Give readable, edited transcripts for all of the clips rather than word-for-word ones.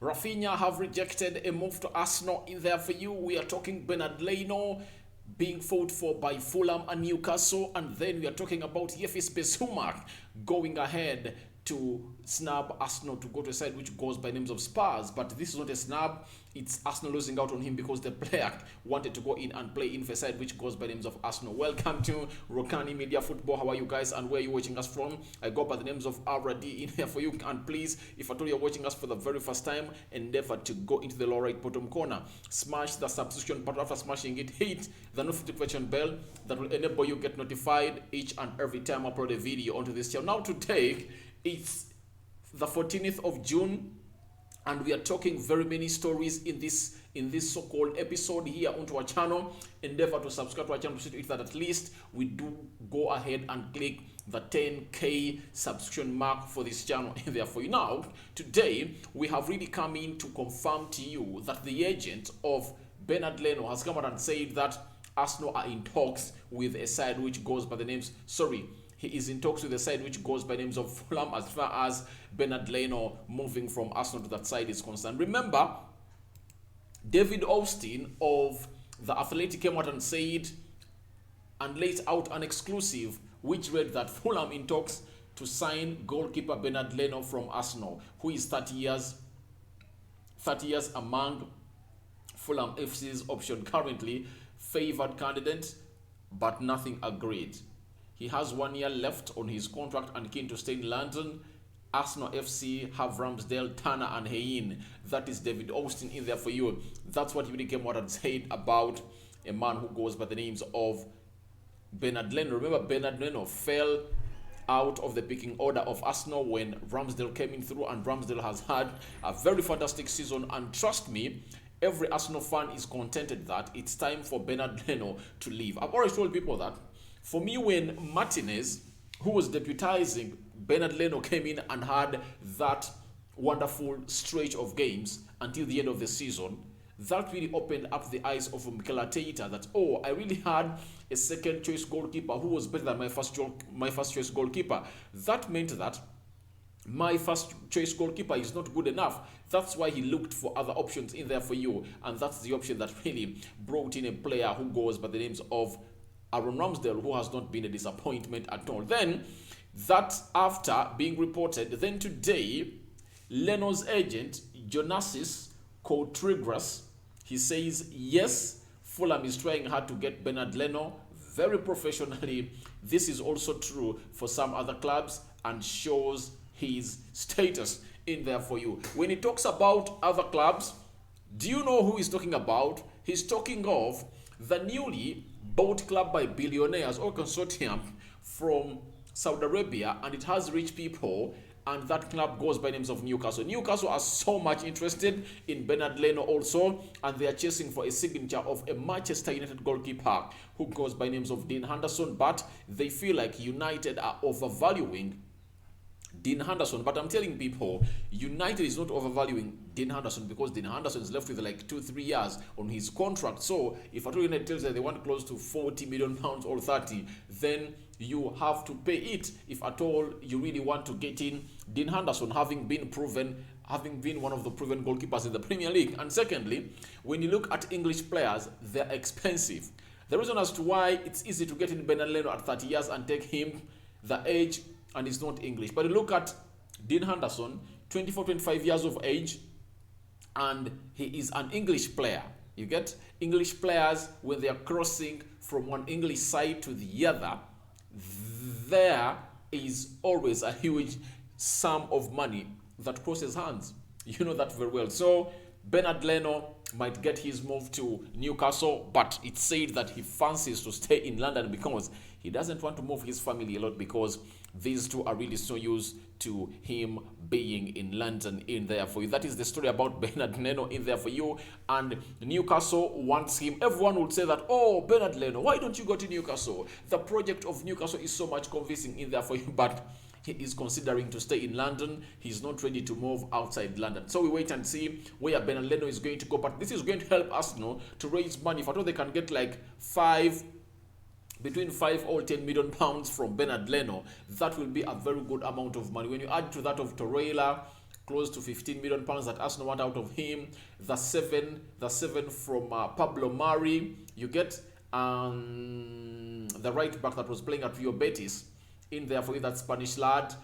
Raphinha have rejected a move to Arsenal. In there for you, we are talking Bernard Leno being fought for by Fulham and Newcastle, and then we are talking about Yves Bissouma going ahead to snub Arsenal to go to a side which goes by names of Spurs. But this is not a snub, it's Arsenal losing out on him because the player wanted to go in and play in for a side which goes by names of Arsenal. Welcome to Rokani Media Football. How are you guys and where are you watching us from? I go by the names of RD in here for you, and please, if at all you're watching us for the very first time, endeavor to go into the lower right bottom corner, smash the subscription button. After smashing it, hit the notification bell that will enable you get notified each and every time I upload a video onto this channel. Now today it's the 14th of June, and we are talking very many stories in this so-called episode here onto our channel. Endeavor to subscribe to our channel to see that at least we do go ahead and click the 10k subscription mark for this channel in there for you. Now today we have really come in to confirm to you that the agent of Bernard Leno has come out and said that Arsenal are in talks with a side which goes by the names, he is in talks with the side which goes by names of Fulham as far as Bernard Leno moving from Arsenal to that side is concerned. Remember, David Austin of The Athletic came out and said and laid out an exclusive which read that Fulham in talks to sign goalkeeper Bernard Leno from Arsenal, who is 30 years among Fulham FC's option, currently favored candidate, but nothing agreed. He has 1 year left on his contract and keen to stay in London. Arsenal FC have Ramsdale, Turner and Hein. That is David Austin in there for you. That's what he really came out and said about a man who goes by the names of Bernard Leno. Remember, Bernard Leno fell out of the picking order of Arsenal when Ramsdale came in through, and Ramsdale has had a very fantastic season, and trust me, every Arsenal fan is contented that it's time for Bernard Leno to leave. I've always told people that for me, when Martinez, who was deputizing Bernard Leno, came in and had that wonderful stretch of games until the end of the season, that really opened up the eyes of Mikel Arteta that, oh, I really had a second choice goalkeeper who was better than my first choice goalkeeper. That meant that my first choice goalkeeper is not good enough. That's why he looked for other options in there for you, and that's the option that really brought in a player who goes by the names of Aaron Ramsdale, who has not been a disappointment at all. Then, that after being reported, then today, Leno's agent, Jonasis Koutrigras, he says, yes, Fulham is trying hard to get Bernard Leno very professionally. This is also true for some other clubs and shows his status in there for you. When he talks about other clubs, do you know who he's talking about? He's talking of the newly bought club by billionaires or consortium from Saudi Arabia, and it has rich people, and that club goes by names of Newcastle. Newcastle are so much interested in Bernard Leno also, and they are chasing for a signature of a Manchester United goalkeeper who goes by names of Dean Henderson, but they feel like United are overvaluing Dean Henderson. But I'm telling people, United is not overvaluing Dean Henderson because Dean Henderson is left with like 2-3 years on his contract. So if at all United tells that they want close to £40 million or 30, then you have to pay it if at all you really want to get in Dean Henderson, having been one of the proven goalkeepers in the Premier League. And secondly, when you look at English players, they're expensive. The reason as to why it's easy to get in Bernard Leno at 30 years and take him the age, and he's not English. But look at Dean Henderson, 24, 25 years of age, and he is an English player. You get English players, when they are crossing from one English side to the other, there is always a huge sum of money that crosses hands. You know that very well. So Bernard Leno might get his move to Newcastle, but it's said that he fancies to stay in London because he doesn't want to move his family a lot, because these two are really so used to him being in London in there for you. That is the story about Bernard Leno in there for you. And Newcastle wants him. Everyone would say that, oh, Bernard Leno, why don't you go to Newcastle? The project of Newcastle is so much convincing in there for you, but he is considering to stay in London. He's not ready to move outside London. So we wait and see where Bernard Leno is going to go. But this is going to help Arsenal to raise money. If at all they can get like between 5 or 10 million pounds from Bernard Leno, that will be a very good amount of money. When you add to that of Torreira close to £15 million that Arsenal want out of him. The seven from Pablo Mari. You get the right back that was playing at Rio Betis in there for you, that Spanish lad.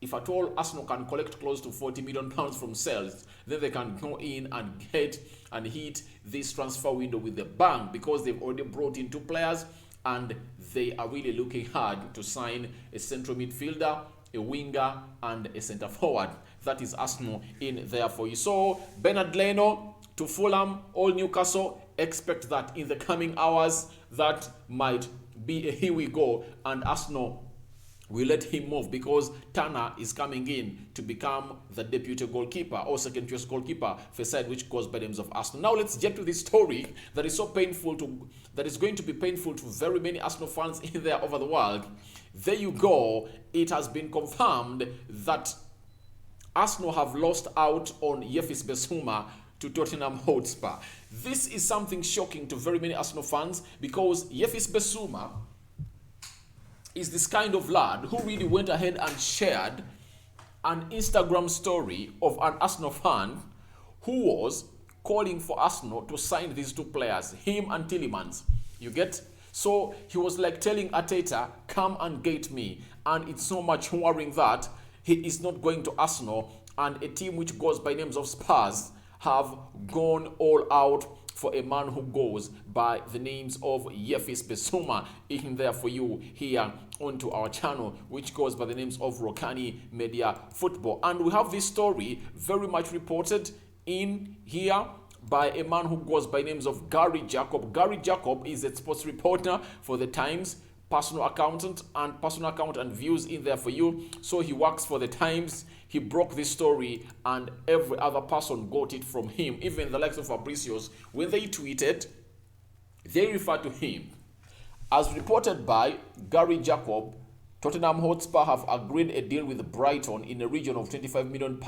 If at all Arsenal can collect close to £40 million from sales, then they can go in and get and hit this transfer window with the bang, because they've already brought in 2 players and they are really looking hard to sign a central midfielder, a winger, and a centre forward. That is Arsenal in there for you. So Bernard Leno to Fulham, all Newcastle, expect that in the coming hours. That might be a here we go, and Arsenal we let him move because Turner is coming in to become the deputy goalkeeper or second choice goalkeeper for a side which goes by the names of Arsenal. Now let's get to this story that is so painful that is going to be painful to very many Arsenal fans in there over the world. There you go. It has been confirmed that Arsenal have lost out on Yves Bissouma to Tottenham Hotspur. This is something shocking to very many Arsenal fans, because Yves Bissouma is this kind of lad who really went ahead and shared an Instagram story of an Arsenal fan who was calling for Arsenal to sign these 2 players, him and Tielemans. You get? So he was like telling Arteta, come and get me. And it's so much worrying that he is not going to Arsenal, and a team which goes by names of Spurs have gone all out for a man who goes by the names of Yves Bissouma in there for you here onto our channel, which goes by the names of Rokani Media Football. And we have this story very much reported in here by a man who goes by names of Gary Jacob. Gary Jacob is a sports reporter for the Times, personal accountant and views in there for you. So he works for the Times. He broke this story and every other person got it from him. Even the likes of Fabricios, when they tweeted, they referred to him. As reported by Gary Jacob, Tottenham Hotspur have agreed a deal with Brighton in a region of £25 million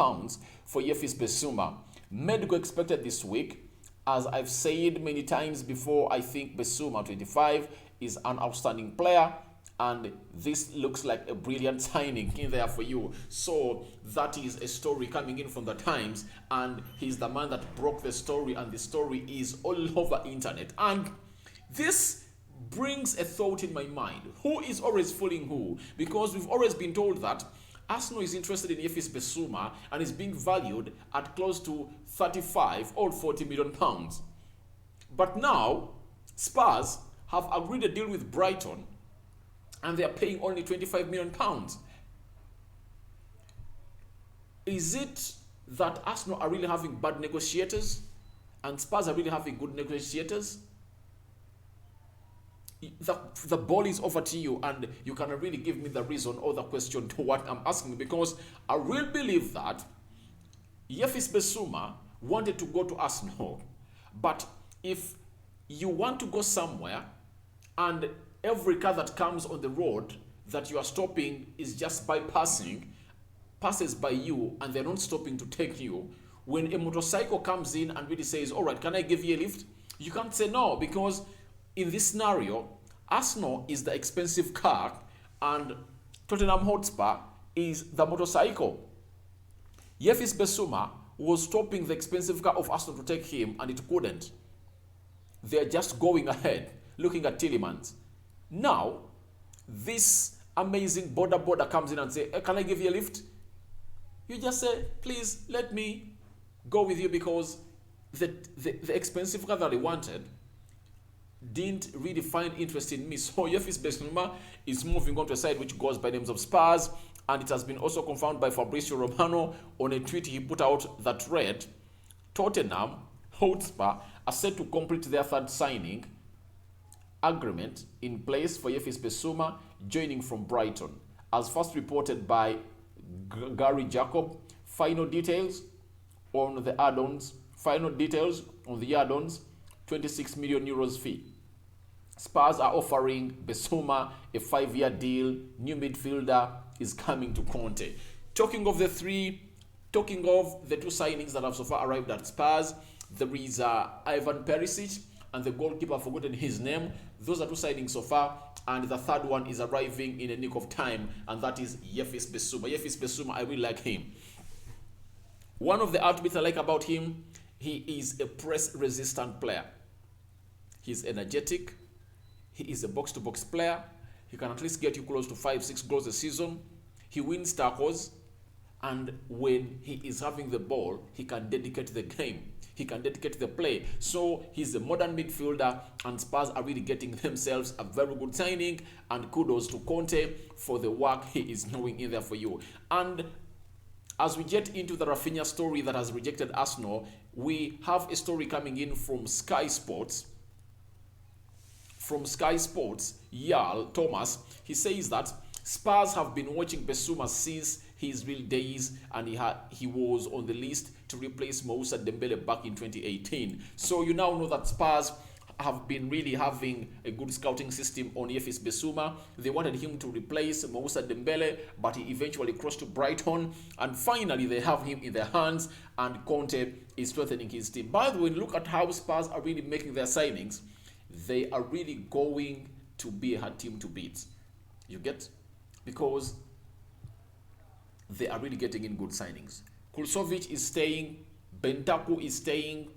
for Yves Bissouma. Medical expected this week. As I've said many times before, I think Bissouma, 25, is an outstanding player, and this looks like a brilliant signing in there for you. So that is a story coming in from the Times, and he's the man that broke the story, and the story is all over internet. And this brings a thought in my mind. Who is always fooling who? Because we've always been told that Arsenal is interested in Yves Bissouma and is being valued at close to 35 or 40 million pounds. But now Spurs have agreed a deal with Brighton and they are paying only 25 million pounds. Is it that Arsenal are really having bad negotiators and Spurs are really having good negotiators? The ball is over to you, and you can really give me the reason or the question to what I'm asking, because I will believe that Yves Bissouma wanted to go to Arsenal, but if you want to go somewhere and every car that comes on the road that you are stopping is just passes by you and they're not stopping to take you, when a motorcycle comes in and really says, all right, can I give you a lift? You can't say no, because in this scenario, Arsenal is the expensive car and Tottenham Hotspur is the motorcycle. Yves Bissouma was stopping the expensive car of Arsenal to take him, and it couldn't. They're just going ahead, looking at Tielemans. Now, this amazing border comes in and say, can I give you a lift? You just say, please, let me go with you, because the expensive car that they wanted didn't really find interest in me. So Yves Bissouma is moving on to a side which goes by names of Spurs, and it has been also confirmed by Fabrizio Romano on a tweet he put out that read, Tottenham Hotspur are set to complete their third signing agreement in place for Yves Bissouma joining from Brighton. As first reported by Gary Jacob, final details on the add-ons, 26 million euros fee. Spurs are offering Bissouma a 5-year deal. New midfielder is coming to Conte. Talking of the two signings that have so far arrived at Spurs, there is Ivan Perisic and the goalkeeper, I've forgotten his name. Those are two signings so far, and the third one is arriving in a nick of time, and that is Yves Bissouma. Yves Bissouma, I really like him. One of the attributes I like about him, he is a press-resistant player. He's energetic. He is a box-to-box player. He can at least get you close to 5-6 goals a season. He wins tackles. And when he is having the ball, he can dedicate the game. He can dedicate the play. So he's a modern midfielder, and Spurs are really getting themselves a very good signing. And kudos to Conte for the work he is doing in there for you. And as we get into the Raphinha story that has rejected Arsenal, we have a story coming in from Sky Sports. From Sky Sports, Jarl Thomas, he says that Spurs have been watching Bissouma since his real days, and he was on the list to replace Moussa Dembele back in 2018. So you now know that Spurs have been really having a good scouting system on Yves Bissouma. They wanted him to replace Moussa Dembele, but he eventually crossed to Brighton, and finally they have him in their hands, and Conte is strengthening his team. By the way, look at how Spurs are really making their signings. They are really going to be a hard team to beat. You get? Because they are really getting in good signings. Kulsovic is staying, Bentaku is staying,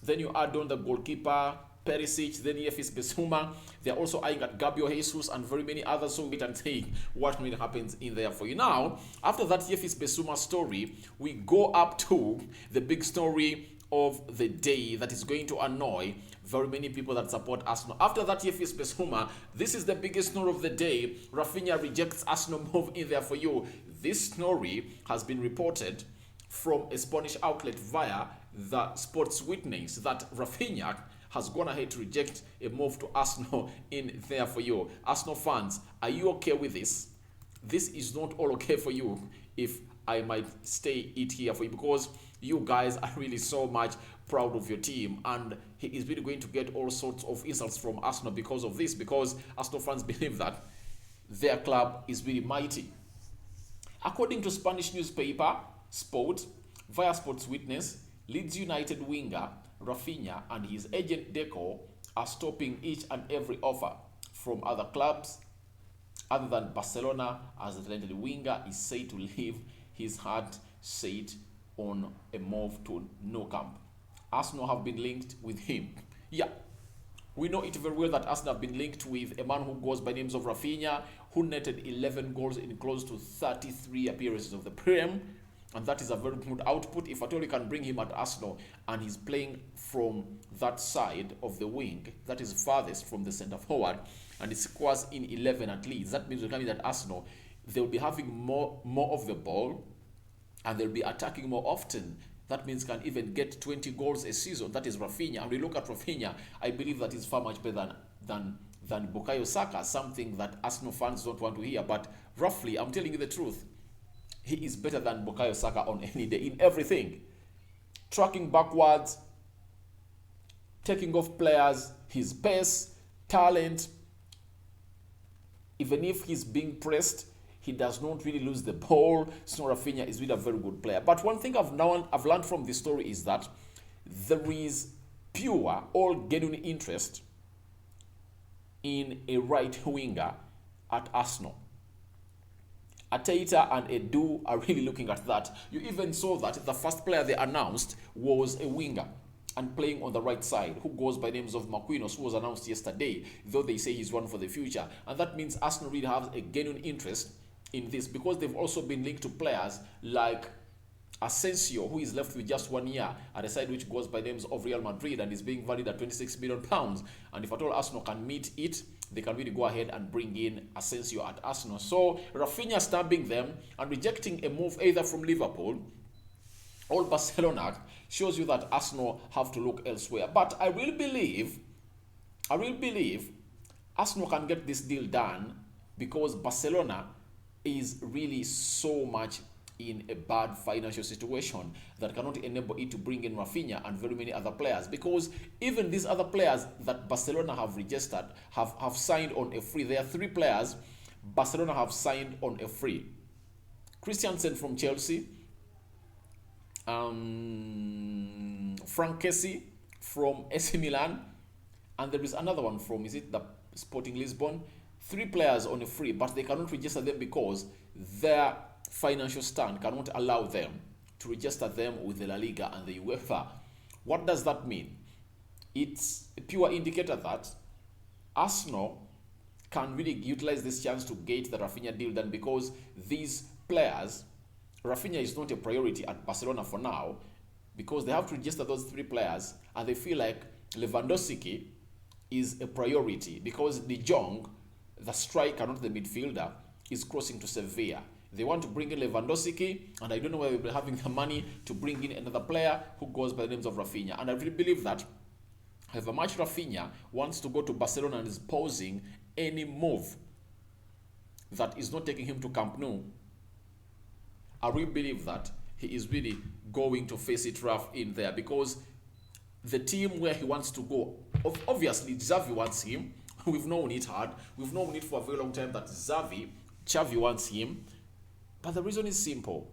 then you add on the goalkeeper, Perisic, then Yves Bissouma. They are also eyeing at Gabriel Jesus and very many others, so wait and see what really happens in there for you. Now, after that Yves Bissouma story, we go up to the big story of the day that is going to annoy very many people that support Arsenal. After that Yves Bissouma, this is the biggest story of the day. Raphinha rejects Arsenal move in there for you. This story has been reported from a Spanish outlet via the Sports Witness that Raphinha has gone ahead to reject a move to Arsenal in there for you. Arsenal fans, are you okay with this? This is not all okay for you if I might stay it here for you, because you guys are really so much proud of your team, and he is really going to get all sorts of insults from Arsenal because of this, because Arsenal fans believe that their club is really mighty. According to Spanish newspaper Sport, via Sports Witness, Leeds United winger Raphinha and his agent Deco are stopping each and every offer from other clubs other than Barcelona, as the talented winger is said to leave his heart set on a move to Nou Camp. Arsenal have been linked with him. Yeah, we know it very well that Arsenal have been linked with a man who goes by names of Raphinha, who netted 11 goals in close to 33 appearances of the Prem, and that is a very good output. If at all you can bring him at Arsenal, and he's playing from that side of the wing, that is farthest from the centre forward, and he scores in 11 at least, that means we're coming at Arsenal, they'll be having more of the ball, and they'll be attacking more often. That means can even get 20 goals a season. That is Raphinha. And we look at Raphinha, I believe that is far much better than Bukayo Saka, something that Arsenal fans don't want to hear. But roughly, I'm telling you the truth, he is better than Bukayo Saka on any day in everything. Tracking backwards, taking off players, his pace, talent. Even if he's being pressed, he does not really lose the ball. So Raphinha is really a very good player. But one thing I've learned from this story is that there is pure, all genuine interest in a right winger at Arsenal. Ateta and Edu are really looking at that. You even saw that the first player they announced was a winger and playing on the right side, who goes by names of Marquinhos, who was announced yesterday, though they say he's one for the future. And that means Arsenal really has a genuine interest in this, because they've also been linked to players like Asensio, who is left with just 1 year at a side which goes by names of Real Madrid and is being valued at £26 million. And if at all Arsenal can meet it, they can really go ahead and bring in Asensio at Arsenal. So Raphinha stabbing them and rejecting a move either from Liverpool or Barcelona shows you that Arsenal have to look elsewhere. But I will believe Arsenal can get this deal done, because Barcelona is really so much in a bad financial situation that cannot enable it to bring in Raphinha and very many other players, because even these other players that Barcelona have registered have signed on a free. There are 3 players Barcelona have signed on a free. Christensen from Chelsea, Frank Kessie from AC Milan, and there is another one from, is it the Sporting Lisbon? 3 players on a free, but they cannot register them because their financial stand cannot allow them to register them with the La Liga and the UEFA. What does that mean? It's a pure indicator that Arsenal can really utilize this chance to get the Raphinha deal done, because these players, Raphinha is not a priority at Barcelona for now, because they have to register those 3 players and they feel like Lewandowski is a priority because De Jong, the striker, not the midfielder, is crossing to Sevilla. They want to bring in Lewandowski, and I don't know whether they'll be having the money to bring in another player who goes by the names of Raphinha. And I really believe that however much Raphinha wants to go to Barcelona and is posing any move that is not taking him to Camp Nou, I really believe that he is really going to face it rough in there, because the team where he wants to go, obviously Xavi wants him. We've known it hard. We've known it for a very long time that Xavi wants him. But the reason is simple.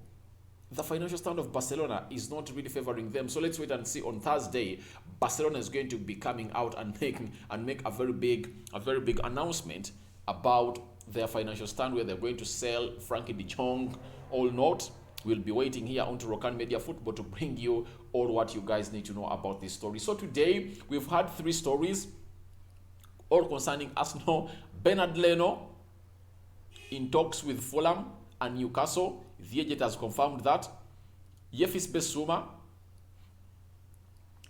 The financial stand of Barcelona is not really favoring them. So let's wait and see. On Thursday, Barcelona is going to be coming out and make a very big announcement about their financial stand, where they're going to sell Frankie de Jong or not. We'll be waiting here on to Rokani Media Football to bring you all what you guys need to know about this story. So today, we've had 3 stories, all concerning Arsenal. Bernard Leno in talks with Fulham and Newcastle. The agent has confirmed that. Yves Bissouma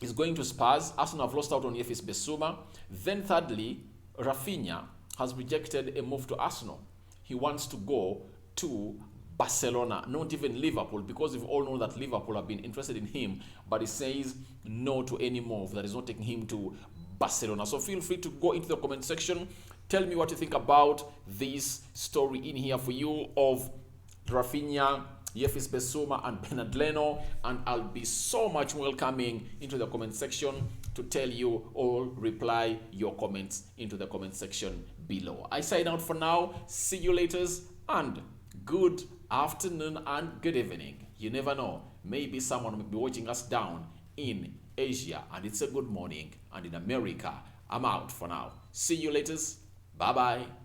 is going to Spurs. Arsenal have lost out on Yves Bissouma. Then thirdly, Raphinha has rejected a move to Arsenal. He wants to go to Barcelona, not even Liverpool, because we've all known that Liverpool have been interested in him, but he says no to any move that is not taking him to Barcelona. So feel free to go into the comment section. Tell me what you think about this story in here for you of Raphinha, Yves Bissouma and Bernard Leno, and I'll be so much welcoming into the comment section to tell you or reply your comments into the comment section below. I sign out for now. See you later, and good afternoon and good evening. You never know, maybe someone will be watching us down in Asia and it's a good morning, and in America, I'm out for now. See you later. Bye bye.